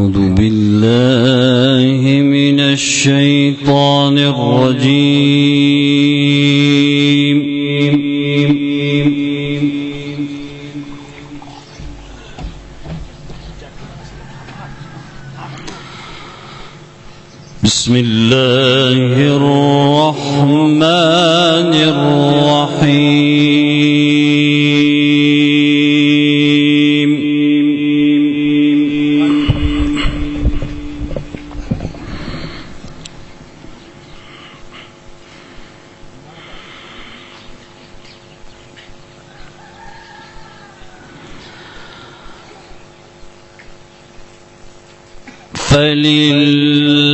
أعوذ بالله من الشيطان الرجيم. بسم الله الرحمن الرحيم. فلله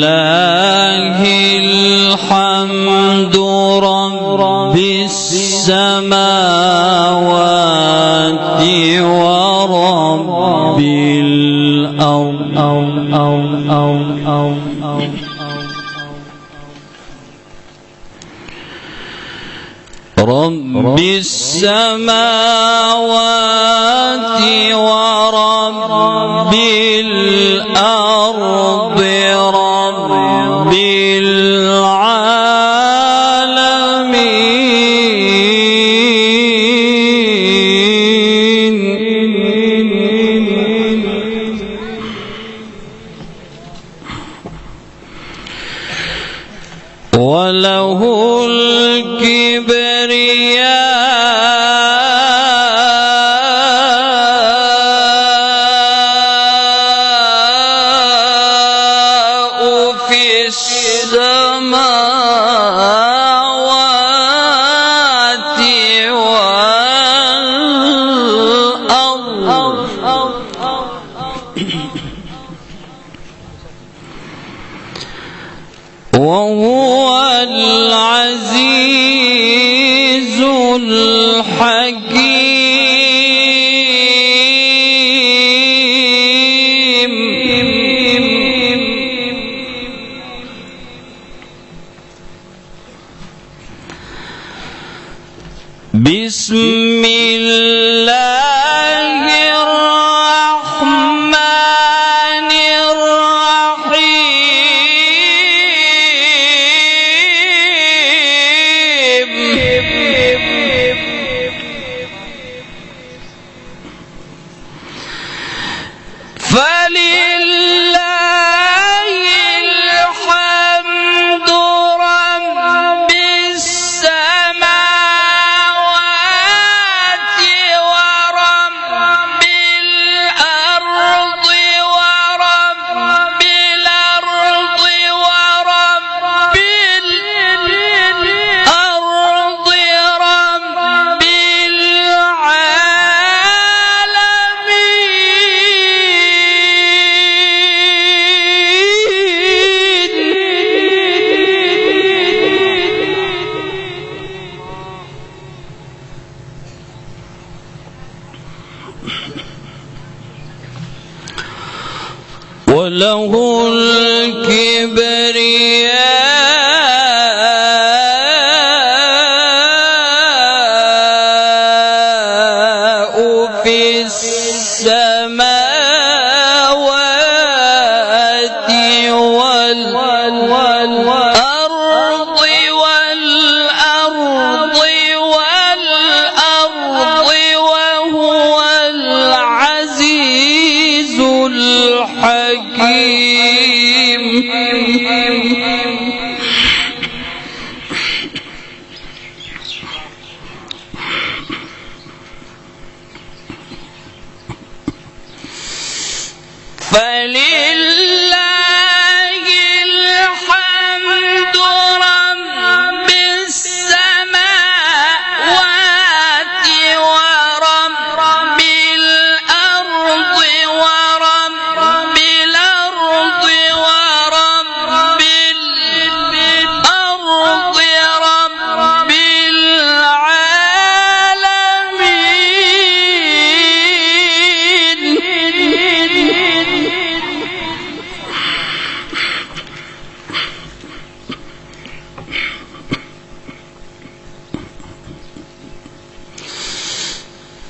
الحمد رب السماوات ورب الأرض. رب السماوات ورب الأرض رب العالمين. وله وهو العزيز الحكيم. بسم الله الرحمن الرحيم. فلله الحمد رب السماوات ورب الأرض ورب الأرض ورب الأرض رب العالمين. وله الكبرياء في السماوات والأرض وهو العزيز الحكيم. فلله الحمد رب السماوات ورب الأرض ورب الأرض ورب الأرض رب العالمين.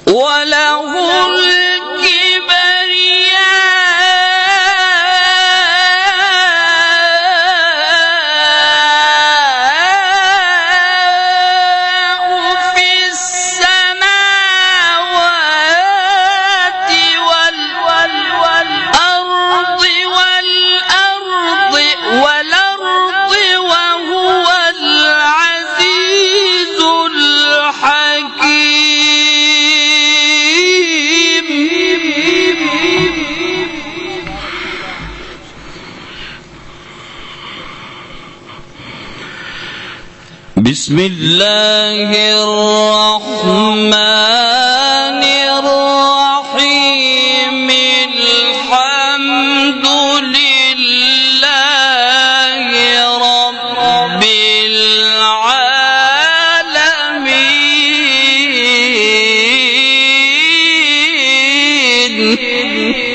وله الكبرياء بسم الله الرحمن الرحيم الحمد لله رب العالمين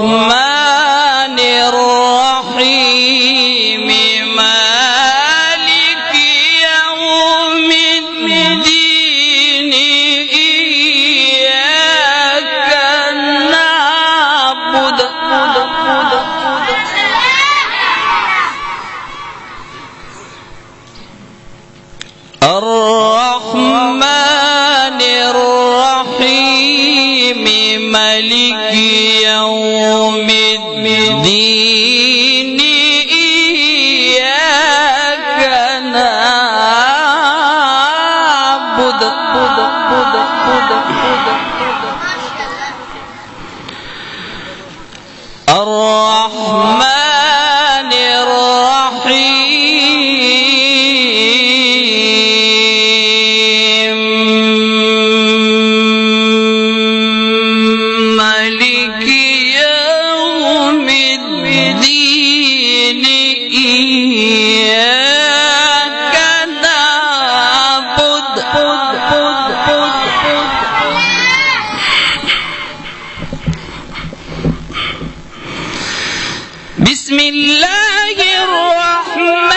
الرحمن الرحيم مالك يوم الدين إياك نعبد الرحمن الرحيم مالك يوم الدين إياك نعبد الرحمن الرحيم مالك يوم الدين إياك نعبد بسم الله الرحمن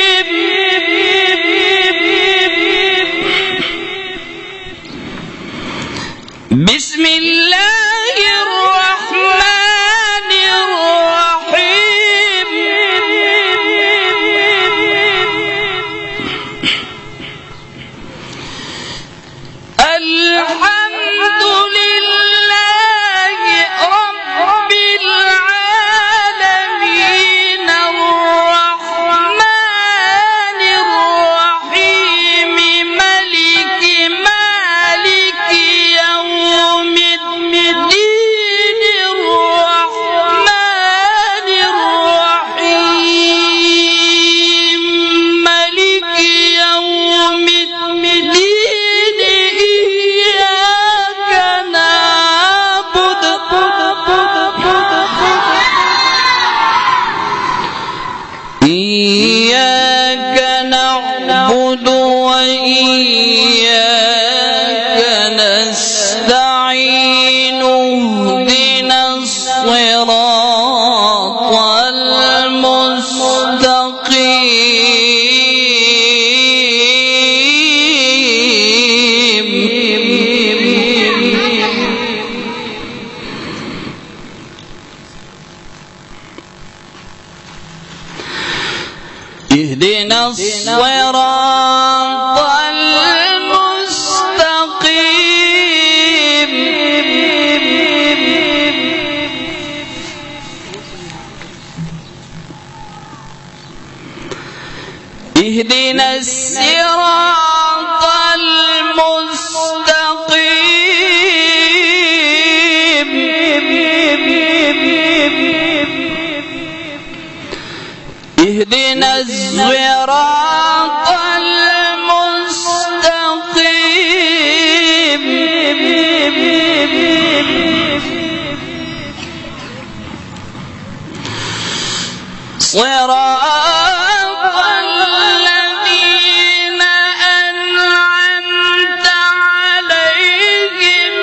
الرحيم بسم الله الرحمن الرحيم الحمد لله رب العالمين الرحمن الرحيم مالك يوم الدين الرحمن الرحيم مالك يوم الدين إياك نعبد وإياك نستعين اهدنا الصراط المستقيم اهدنا الصراط المستقيم اهدنا الصراط المستقيم اهدنا الصراط المستقيم صراط الذين أنعمت عليهم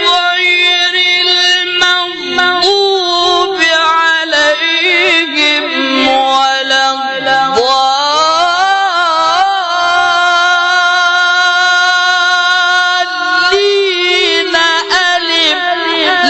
غير المغضوب عليهم ولا الضالين ألف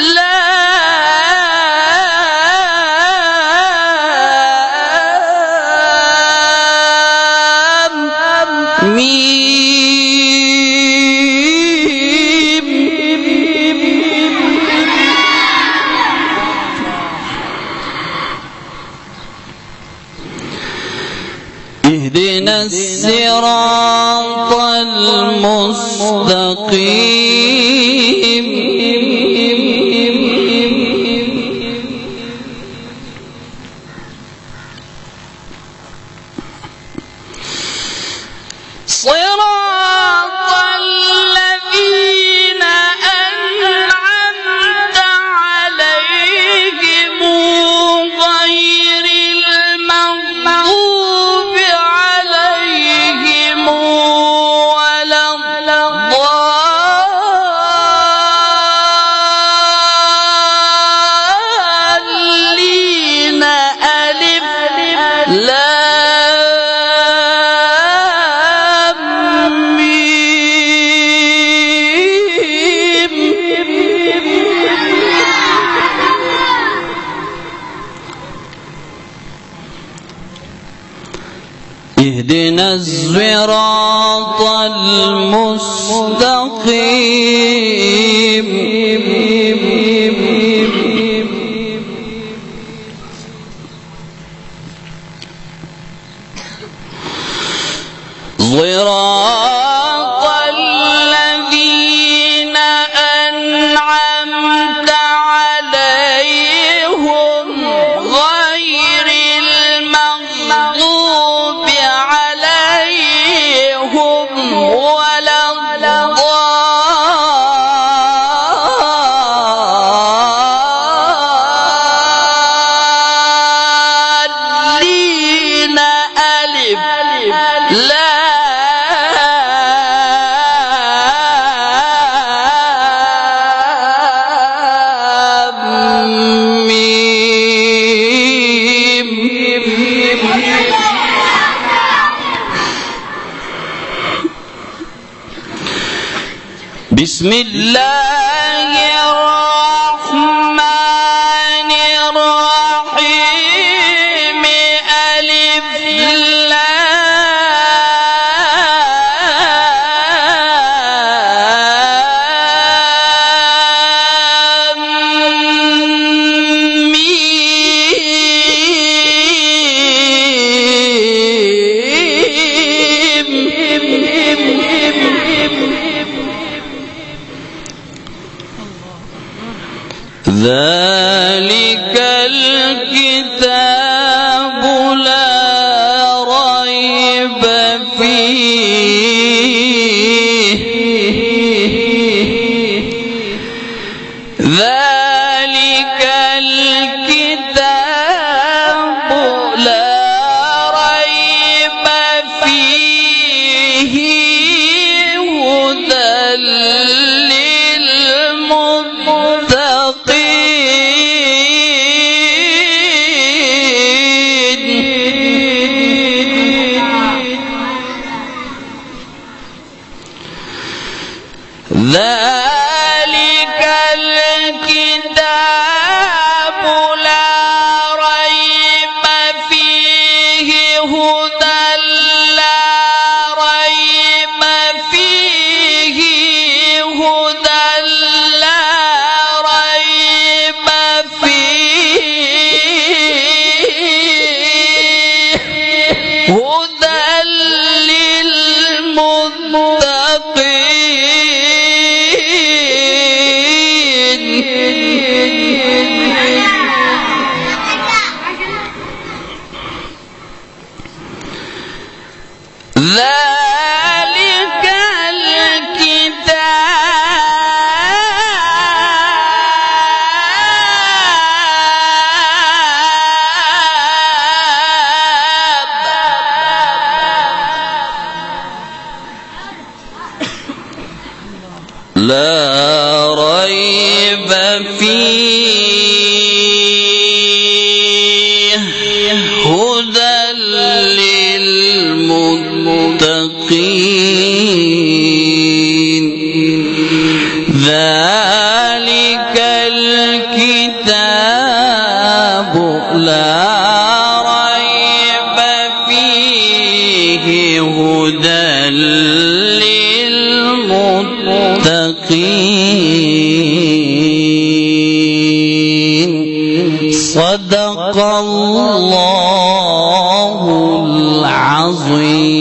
اهدنا الصراط المستقيم صراط الذين أنعمت عليهم غير المغضوب عليهم ولا الضالين ألف لام ميم اهدنا الصراط المستقيم صراط الذين أنعمت عليهم غير المغضوب عليهم ولا الضالين ألف لام ميم بسم الله الرحمن الرحيم ألف لام ذلك الكتاب لا ريب فيه ذلك الكتاب لا ريب فيه هدى ذلك الكتاب لا ريب فيه هدى لا ريب فيه هدى لا ريب فيه هدى ذلك الكتاب لا ريب فيه هدى للمتقين ذلك الكتاب لا ريب فيه هدى للمتقين صدق الله العظيم.